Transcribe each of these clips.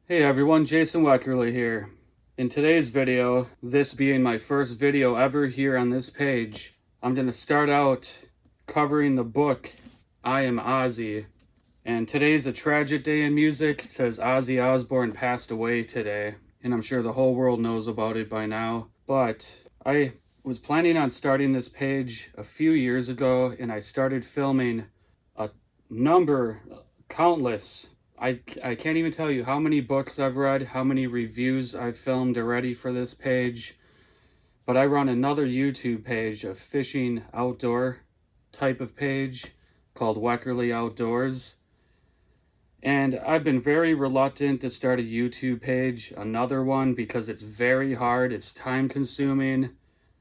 Hey everyone, Jason Weckerly here. In today's video, this being my first video ever here on this page, I'm going to start out covering the book, I Am Ozzy. And today's a tragic day in music because Ozzy Osbourne passed away today. And I'm sure the whole world knows about it by now. But I was planning on starting this page a few years ago, and I started filming a number, countless. I can't even tell you how many books I've read, how many reviews I've filmed already for this page. But I run another YouTube page, a fishing outdoor type of page called Weckerly Outdoors. And I've been very reluctant to start a YouTube page, another one, because it's very hard, it's time consuming,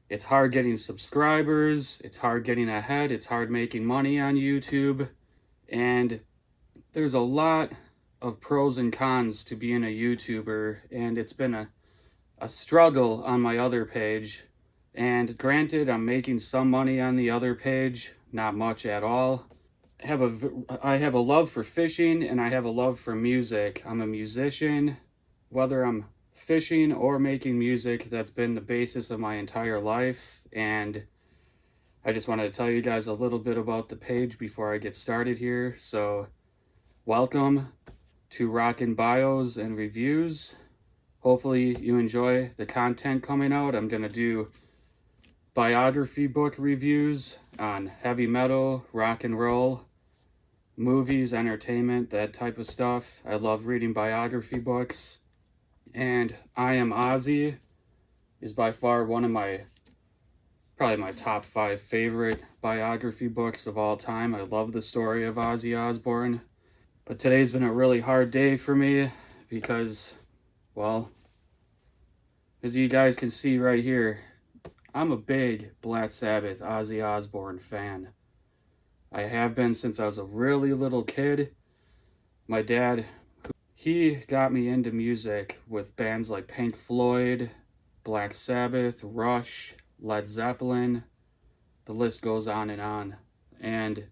it's hard getting subscribers, it's hard getting ahead, it's hard making money on YouTube, and there's a lot of pros and cons to being a YouTuber, and it's been a struggle on my other page. And granted, I'm making some money on the other page, not much at all. I have a love for fishing, and I have a love for music. I'm a musician. Whether I'm fishing or making music, that's been the basis of my entire life. And I just wanted to tell you guys a little bit about the page before I get started here. So welcome to Rockin' Bios and Reviews. Hopefully you enjoy the content coming out. I'm going to do biography book reviews on heavy metal, rock and roll, movies, entertainment, that type of stuff. I love reading biography books. And I Am Ozzy is by far one of probably my top 5 favorite biography books of all time. I love the story of Ozzy Osbourne. But today's been a really hard day for me because, well, as you guys can see right here, I'm a big Black Sabbath Ozzy Osbourne fan. I have been since I was a really little kid. My dad, he got me into music with bands like Pink Floyd, Black Sabbath, Rush, Led Zeppelin. The list goes on and on. And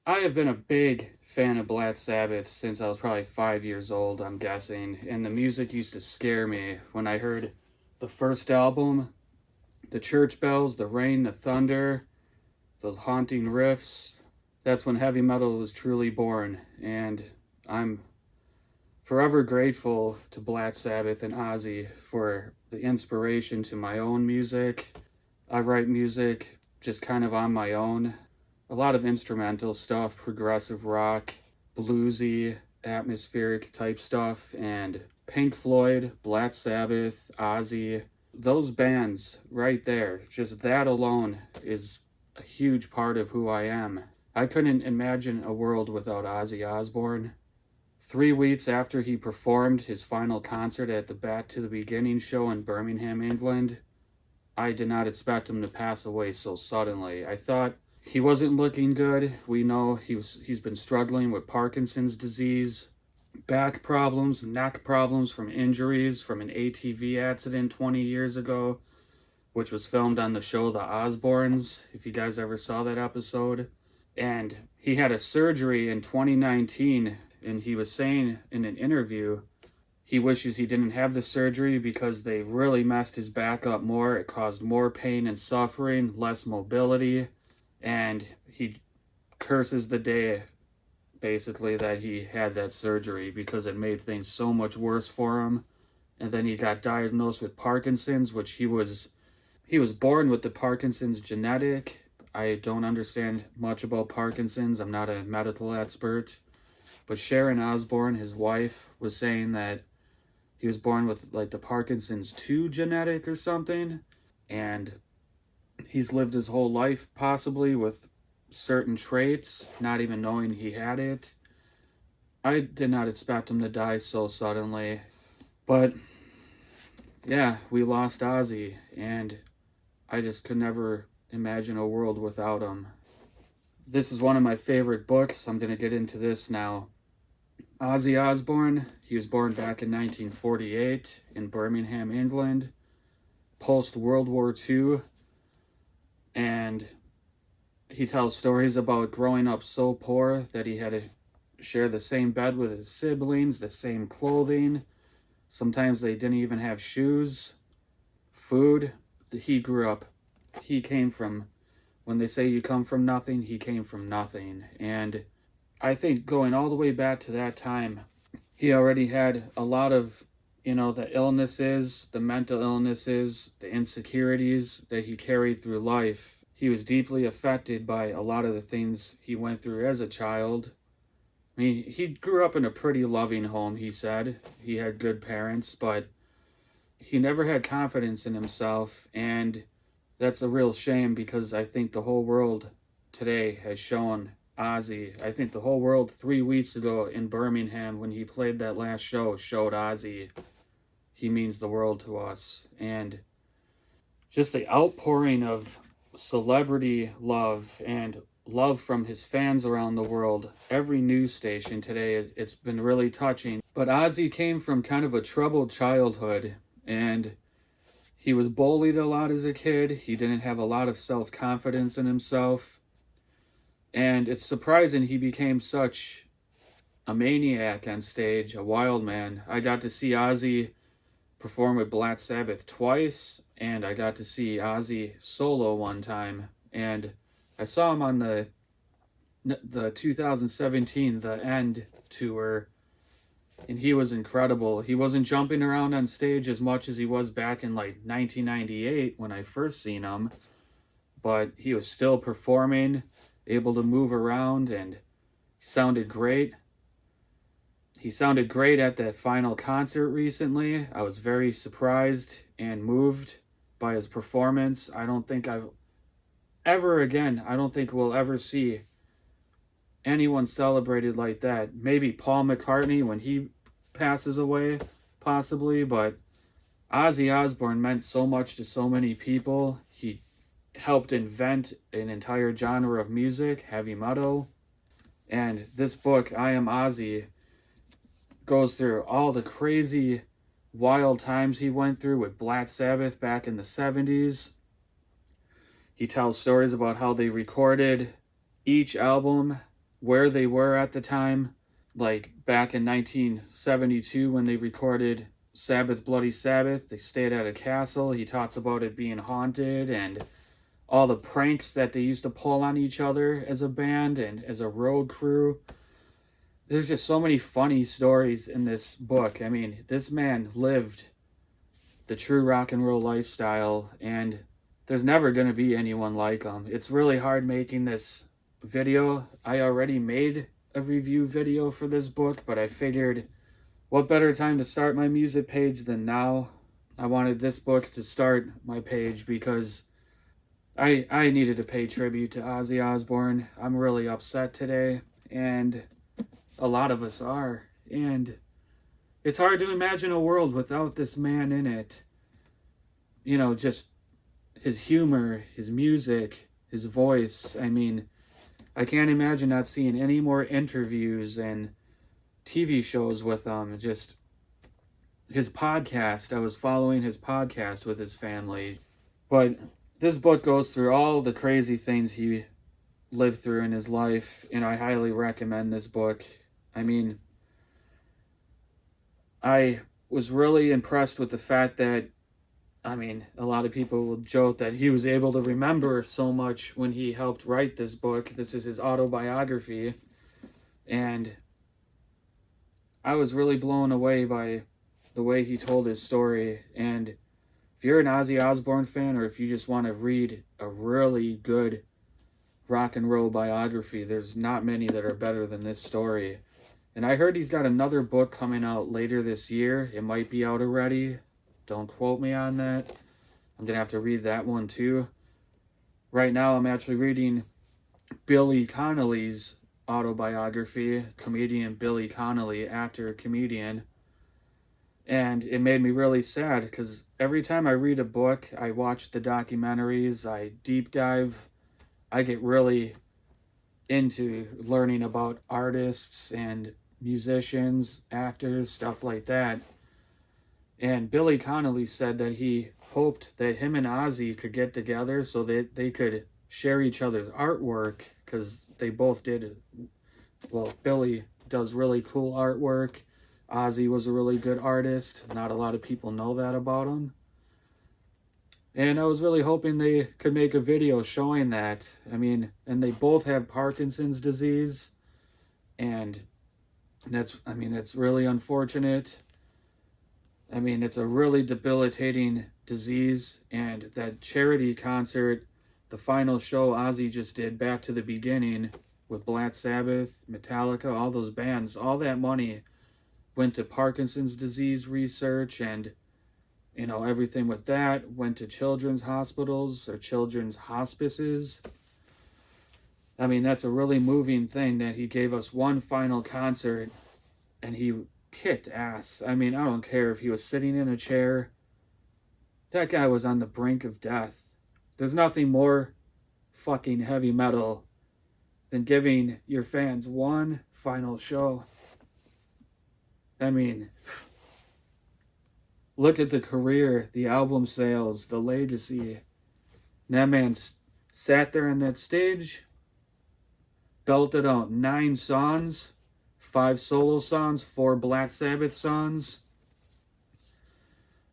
I have been a big fan of Black Sabbath since I was probably 5 years old, I'm guessing, and the music used to scare me. When I heard the first album, the church bells, the rain, the thunder, those haunting riffs, that's when heavy metal was truly born, and I'm forever grateful to Black Sabbath and Ozzy for the inspiration to my own music. I write music just kind of on my own. A lot of instrumental stuff, progressive rock, bluesy, atmospheric type stuff, and Pink Floyd, Black Sabbath, Ozzy, those bands right there, just that alone is a huge part of who I am. I couldn't imagine a world without Ozzy Osbourne. 3 weeks after he performed his final concert at the Back to the Beginning show in Birmingham, England, I did not expect him to pass away so suddenly. I thought he wasn't looking good. We know he's been struggling with Parkinson's disease, back problems, neck problems from injuries from an ATV accident 20 years ago, which was filmed on the show The Osbournes, if you guys ever saw that episode. And he had a surgery in 2019, and he was saying in an interview he wishes he didn't have the surgery because they really messed his back up more. It caused more pain and suffering, less mobility, and he curses the day, basically, that he had that surgery because it made things so much worse for him. And then he got diagnosed with Parkinson's, which he was born with the Parkinson's genetic. I don't understand much about Parkinson's. I'm not a medical expert. But Sharon Osbourne, his wife, was saying that he was born with like the Parkinson's 2 genetic or something. And he's lived his whole life possibly with certain traits, not even knowing he had it. I did not expect him to die so suddenly. But yeah, we lost Ozzy, and I just could never imagine a world without him. This is one of my favorite books. I'm going to get into this now. Ozzy Osbourne, he was born back in 1948 in Birmingham, England, post-World War II, and he tells stories about growing up so poor that he had to share the same bed with his siblings, the same clothing. Sometimes they didn't even have shoes, food. He came from, when they say you come from nothing, he came from nothing. And I think going all the way back to that time, he already had a lot of, the illnesses, the mental illnesses, the insecurities that he carried through life. He was deeply affected by a lot of the things he went through as a child. I mean, he grew up in a pretty loving home, he said. He had good parents, but he never had confidence in himself, and that's a real shame because I think the whole world today has shown Ozzy. I think the whole world 3 weeks ago in Birmingham when he played that last show showed Ozzy. He means the world to us. And just the outpouring of celebrity love and love from his fans around the world. Every news station today, it's been really touching. But Ozzy came from kind of a troubled childhood, and he was bullied a lot as a kid. He didn't have a lot of self-confidence in himself. And it's surprising he became such a maniac on stage, a wild man. I got to see Ozzy perform with Black Sabbath twice, and I got to see Ozzy solo one time. And I saw him on the 2017 The End tour, and he was incredible. He wasn't jumping around on stage as much as he was back in like 1998 when I first seen him, but he was still performing, able to move around, and he sounded great. He sounded great at that final concert recently. I was very surprised and moved by his performance. I don't think we'll ever see anyone celebrated like that. Maybe Paul McCartney when he passes away, possibly, but Ozzy Osbourne meant so much to so many people. He helped invent an entire genre of music, heavy metal. And this book, I Am Ozzy, goes through all the crazy, wild times he went through with Black Sabbath back in the 70s. He tells stories about how they recorded each album, where they were at the time, like back in 1972 when they recorded Sabbath Bloody Sabbath. They stayed at a castle. He talks about it being haunted and all the pranks that they used to pull on each other as a band and as a road crew. There's just so many funny stories in this book. I mean, this man lived the true rock and roll lifestyle, and there's never going to be anyone like him. It's really hard making this video. I already made a review video for this book, but I figured what better time to start my music page than now. I wanted this book to start my page because I needed to pay tribute to Ozzy Osbourne. I'm really upset today, and a lot of us are. And it's hard to imagine a world without this man in it. Just his humor, his music, his voice. I mean, I can't imagine not seeing any more interviews and TV shows with him. Just his podcast. I was following his podcast with his family. But this book goes through all the crazy things he lived through in his life, and I highly recommend this book. I mean, I was really impressed with the fact that, a lot of people will joke that he was able to remember so much when he helped write this book. This is his autobiography, and I was really blown away by the way he told his story. And if you're an Ozzy Osbourne fan, or if you just want to read a really good rock and roll biography, there's not many that are better than this story. And I heard he's got another book coming out later this year. It might be out already. Don't quote me on that. I'm going to have to read that one too. Right now I'm actually reading Billy Connolly's autobiography, comedian Billy Connolly, actor, comedian. And it made me really sad because every time I read a book, I watch the documentaries, I deep dive, I get really into learning about artists and musicians, actors, stuff like that. And Billy Connolly said that he hoped that him and Ozzy could get together so that they could share each other's artwork, because they both did, well, Billy does really cool artwork. Ozzy was a really good artist. Not a lot of people know that about him. And I was really hoping they could make a video showing that. I mean, and they both have Parkinson's disease. And that's really unfortunate. I mean, it's a really debilitating disease. And that charity concert, the final show Ozzy just did, Back to the Beginning, with Black Sabbath, Metallica, all those bands, all that money went to Parkinson's disease research, and everything with that went to children's hospitals or children's hospices. I mean, that's a really moving thing that he gave us one final concert and he kicked ass. I mean, I don't care if he was sitting in a chair. That guy was on the brink of death. There's nothing more fucking heavy metal than giving your fans one final show. I mean, look at the career, the album sales, the legacy. That man sat there on that stage, belted out 9 songs, 5 solo songs, 4 Black Sabbath songs.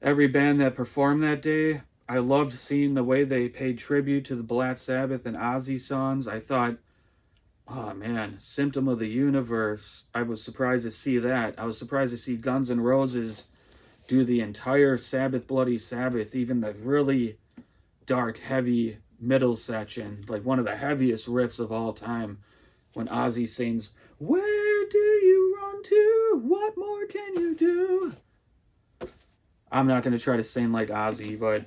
Every band that performed that day, I loved seeing the way they paid tribute to the Black Sabbath and Ozzy songs. I thought, oh man, Symptom of the Universe. I was surprised to see that. I was surprised to see Guns N' Roses do the entire Sabbath Bloody Sabbath, even the really dark, heavy middle section, like one of the heaviest riffs of all time, when Ozzy sings, "Where do you run to? What more can you do?" I'm not going to try to sing like Ozzy, but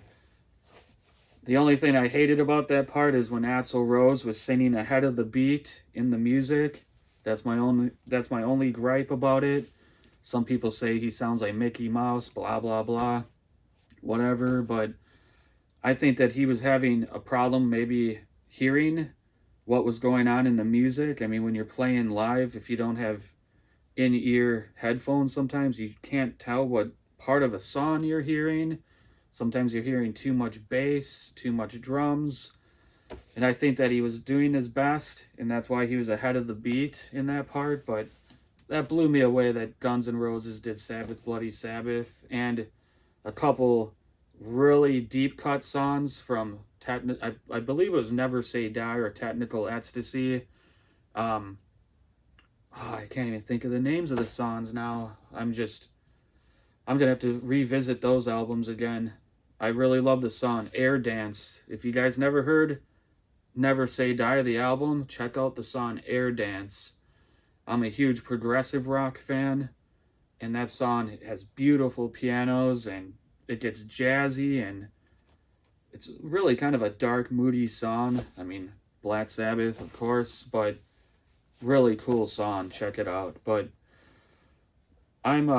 the only thing I hated about that part is when Axl Rose was singing ahead of the beat in the music. That's my only gripe about it. Some people say he sounds like Mickey Mouse, blah, blah, blah, whatever. But I think that he was having a problem maybe hearing what was going on in the music. I mean, when you're playing live, if you don't have in-ear headphones, sometimes you can't tell what part of a song you're hearing. Sometimes you're hearing too much bass, too much drums. And I think that he was doing his best, and that's why he was ahead of the beat in that part. But that blew me away that Guns N' Roses did Sabbath Bloody Sabbath, and a couple really deep cut songs from I believe it was Never Say Die or Technical Ecstasy. I can't even think of the names of the songs now. I'm gonna have to revisit those albums again. I really love the song Air Dance. If you guys never heard Never Say Die, the album, check out the song Air Dance. I'm a huge progressive rock fan, and that song has beautiful pianos, and it gets jazzy, and it's really kind of a dark, moody song. I mean, Black Sabbath, of course, but really cool song. Check it out. But I'm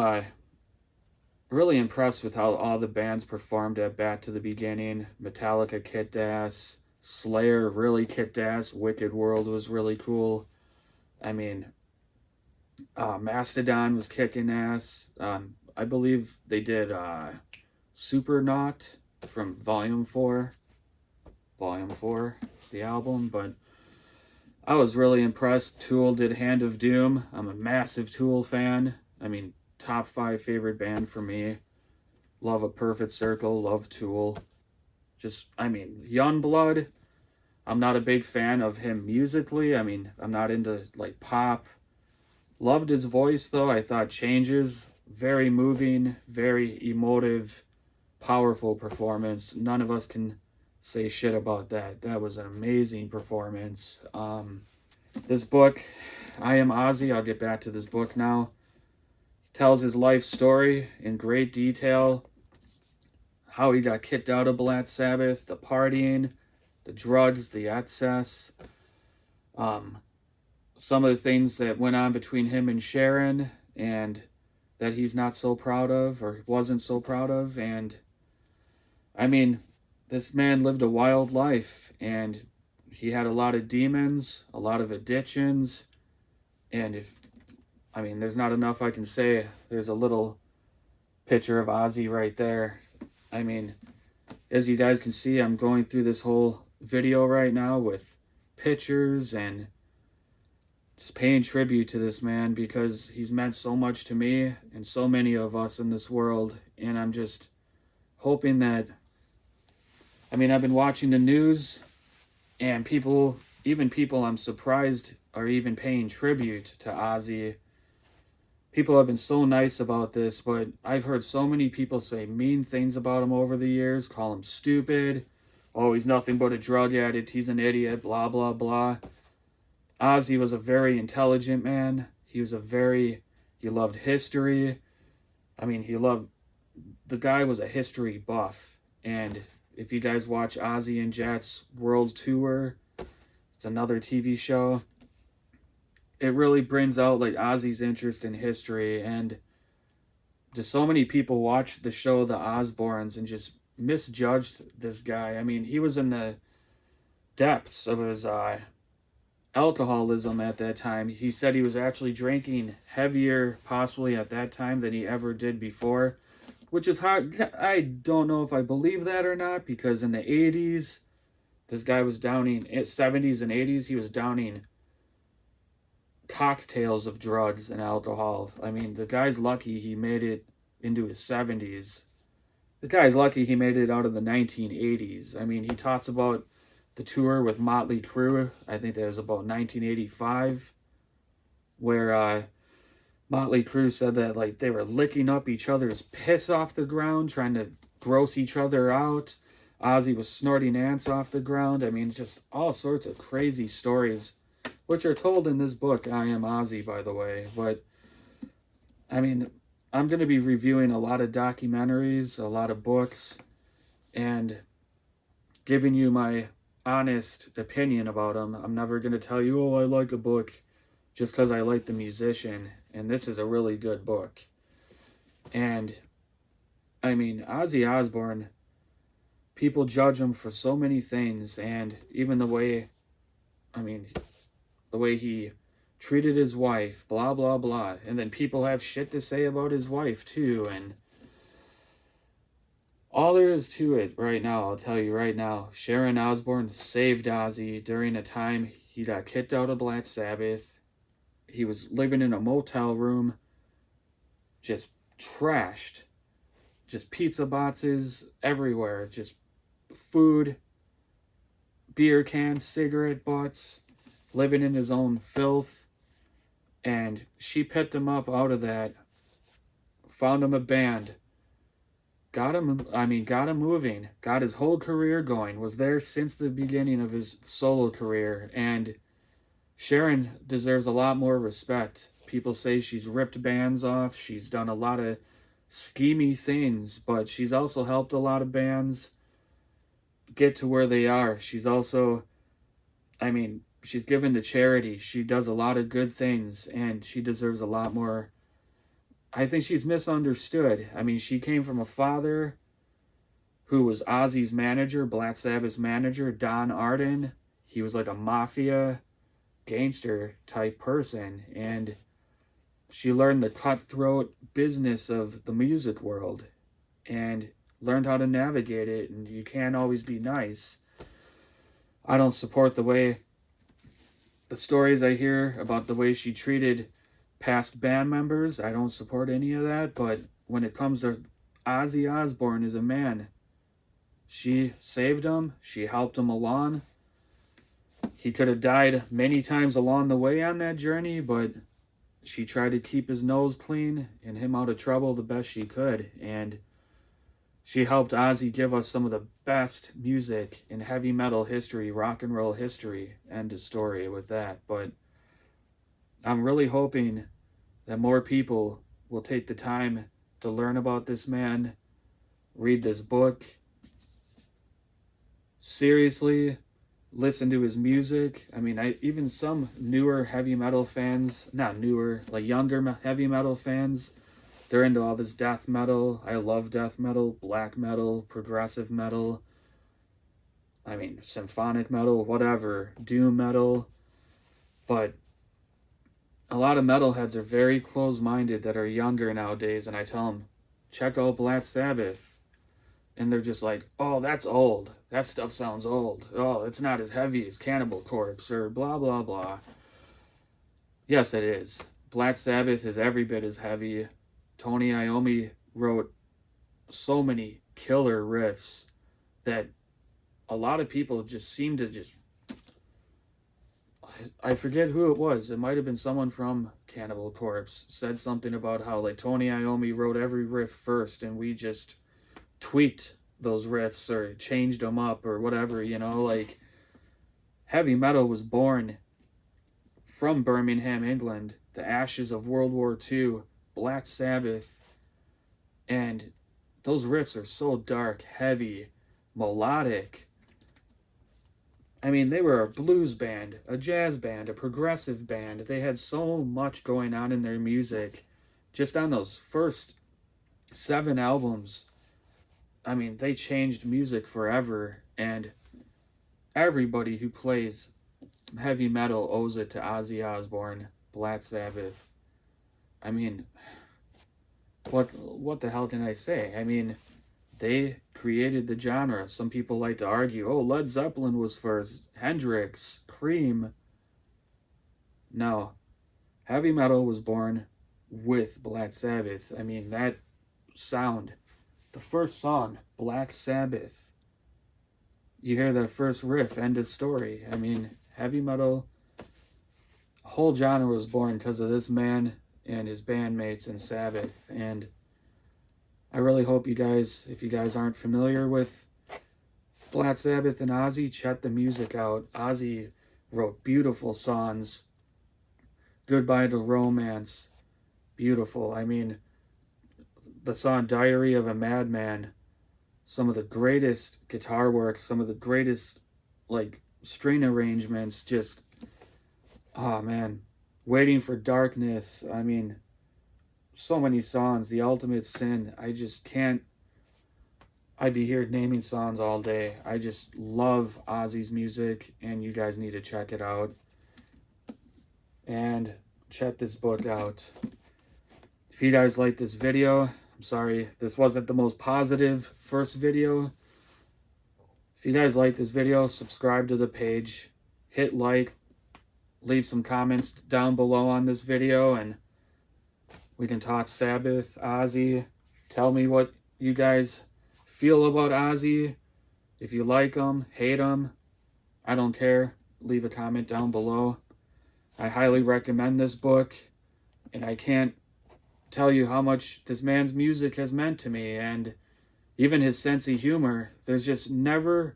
really impressed with how all the bands performed at Back to the Beginning. Metallica kicked ass. Slayer really kicked ass. Wicked World was really cool. I mean, Mastodon was kicking ass. I believe they did Supernaut from Volume 4, the album, but I was really impressed. Tool did Hand of Doom. I'm a massive Tool fan. I mean, top 5 favorite band for me. Love A Perfect Circle, love Tool. Youngblood, I'm not a big fan of him musically. I mean, I'm not into like pop. Loved his voice though. I thought Changes, very moving, very emotive, powerful performance. None of us can say shit about that. That was an amazing performance. This book, I Am Ozzy, I'll get back to this book now. He tells his life story in great detail. How he got kicked out of Black Sabbath, the partying, the drugs, the excess. Some of the things that went on between him and Sharon, and that he's not so proud of, or wasn't so proud of. And I mean, this man lived a wild life, and he had a lot of demons, a lot of addictions, and there's not enough I can say. There's a little picture of Ozzy right there. I mean, as you guys can see, I'm going through this whole video right now with pictures and just paying tribute to this man because he's meant so much to me and so many of us in this world. And I'm just hoping that, I mean, I've been watching the news and people, even people I'm surprised are even paying tribute to Ozzy. People have been so nice about this, but I've heard so many people say mean things about him over the years, call him stupid. Oh, he's nothing but a drug addict. He's an idiot, blah, blah, blah. Ozzy was a very intelligent man. He loved history. I mean, the guy was a history buff. And if you guys watch Ozzy and Jet's World Tour, it's another TV show. It really brings out like Ozzy's interest in history, and just so many people watched the show The Osbournes and just misjudged this guy. I mean, he was in the depths of his alcoholism at that time. He said he was actually drinking heavier possibly at that time than he ever did before, which is hard. I don't know if I believe that or not, because in the 80s, this guy was downing, 70s and 80s, he was downing cocktails of drugs and alcohol. I mean, the guy's lucky he made it into his 70s. The guy's lucky he made it out of the 1980s. I mean, he talks about the tour with Motley Crue. I think that was about 1985, where Motley Crue said that like they were licking up each other's piss off the ground, trying to gross each other out. Ozzy was snorting ants off the ground. I mean, just all sorts of crazy stories, which are told in this book, I Am Ozzy, by the way. But, I mean, I'm going to be reviewing a lot of documentaries, a lot of books, and giving you my honest opinion about them. I'm never going to tell you, oh, I like a book just because I like the musician. And this is a really good book. And, I mean, Ozzy Osbourne, people judge him for so many things. And even the way he treated his wife, blah, blah, blah. And then people have shit to say about his wife, too. And all there is to it right now, I'll tell you right now, Sharon Osbourne saved Ozzy during a time he got kicked out of Black Sabbath. He was living in a motel room, just trashed. Just pizza boxes everywhere. Just food, beer cans, cigarette butts, living in his own filth. And she picked him up out of that, found him a band, got him moving, got his whole career going, was there since the beginning of his solo career. And Sharon deserves a lot more respect. People say she's ripped bands off, she's done a lot of schemy things, but she's also helped a lot of bands get to where they are. She's also, she's given to charity. She does a lot of good things, and she deserves a lot more. I think she's misunderstood. I mean, she came from a father who was Ozzy's manager, Black Sabbath's manager, Don Arden. He was like a mafia gangster type person, and she learned the cutthroat business of the music world and learned how to navigate it, and you can't always be nice. I don't support the stories I hear about the way she treated past band members. I don't support any of that, but when it comes to Ozzy Osbourne as a man, she saved him, she helped him along. He could have died many times along the way on that journey, but she tried to keep his nose clean and him out of trouble the best she could. And she helped Ozzy give us some of the best music in heavy metal history, rock and roll history. End of story with that. But I'm really hoping that more people will take the time to learn about this man, read this book, seriously listen to his music. I mean, even some newer heavy metal fans, not newer, like younger heavy metal fans, they're into all this death metal. I love death metal, black metal, progressive metal. I mean, symphonic metal, whatever, doom metal. But a lot of metalheads are very close-minded that are younger nowadays, and I tell them, check out Black Sabbath. And they're just like, oh, that's old. That stuff sounds old. Oh, it's not as heavy as Cannibal Corpse or blah, blah, blah. Yes, it is. Black Sabbath is every bit as heavy. Tony Iommi wrote so many killer riffs that a lot of people just seem to just, I forget who it was. It might have been someone from Cannibal Corpse said something about how like Tony Iommi wrote every riff first and we just tweaked those riffs or changed them up or whatever, you know, like heavy metal was born from Birmingham, England, the ashes of World War II, Black Sabbath, and those riffs are so dark, heavy, melodic. I mean, they were a blues band, a jazz band, a progressive band. They had so much going on in their music. Just on those first 7 albums, I mean, they changed music forever. And everybody who plays heavy metal owes it to Ozzy Osbourne, Black Sabbath. I mean, what the hell can I say? I mean, they created the genre. Some people like to argue, oh, Led Zeppelin was first, Hendrix, Cream. No, heavy metal was born with Black Sabbath. I mean, that sound, the first song, Black Sabbath, you hear the first riff, end of story. I mean, heavy metal, a whole genre was born because of this man and his bandmates in Sabbath. And I really hope you guys, if you guys aren't familiar with Black Sabbath and Ozzy, check the music out. Ozzy wrote beautiful songs. Goodbye to Romance, beautiful. I mean, the song Diary of a Madman, some of the greatest guitar work, some of the greatest, like, string arrangements, just, oh man. Waiting for Darkness, I mean, so many songs. The Ultimate Sin, I just can't, I'd be here naming songs all day. I just love Ozzy's music, and you guys need to check it out. And check this book out. If you guys like this video, I'm sorry, this wasn't the most positive first video. If you guys like this video, subscribe to the page, hit like, leave some comments down below on this video, and we can talk Sabbath, Ozzy. Tell me what you guys feel about Ozzy. If you like him, hate him, I don't care. Leave a comment down below. I highly recommend this book, and I can't tell you how much this man's music has meant to me, and even his sense of humor. There's just never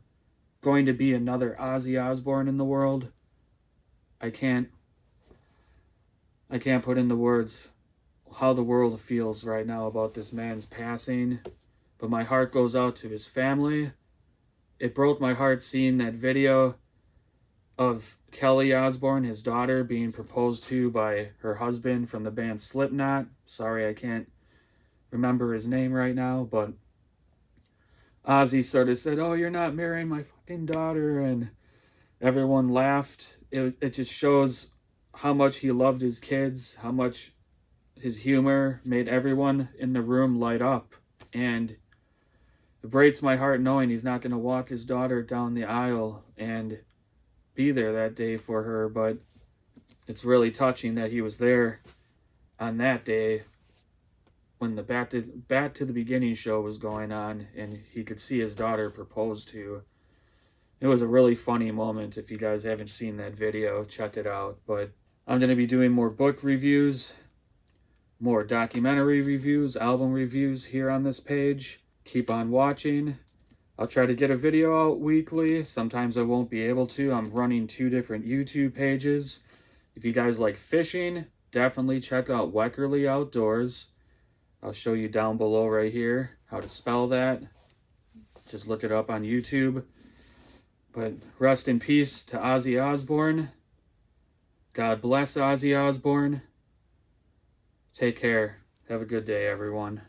going to be another Ozzy Osbourne in the world. I can't put into words how the world feels right now about this man's passing, but my heart goes out to his family. It broke my heart seeing that video of Kelly Osbourne, his daughter, being proposed to by her husband from the band Slipknot. Sorry, I can't remember his name right now, but Ozzy sort of said, oh, you're not marrying my fucking daughter, and everyone laughed. It just shows how much he loved his kids, how much his humor made everyone in the room light up. And it breaks my heart knowing he's not going to walk his daughter down the aisle and be there that day for her, but it's really touching that he was there on that day when the Back to the Beginning show was going on and he could see his daughter proposed to. It was a really funny moment. If you guys haven't seen that video, check it out. But I'm going to be doing more book reviews, more documentary reviews, album reviews here on this page. Keep on watching. I'll try to get a video out weekly. Sometimes I won't be able to. I'm running 2 different YouTube pages. If you guys like fishing, definitely check out Weckerly Outdoors. I'll show you down below right here how to spell that. Just look it up on YouTube. But rest in peace to Ozzy Osbourne. God bless Ozzy Osbourne. Take care. Have a good day, everyone.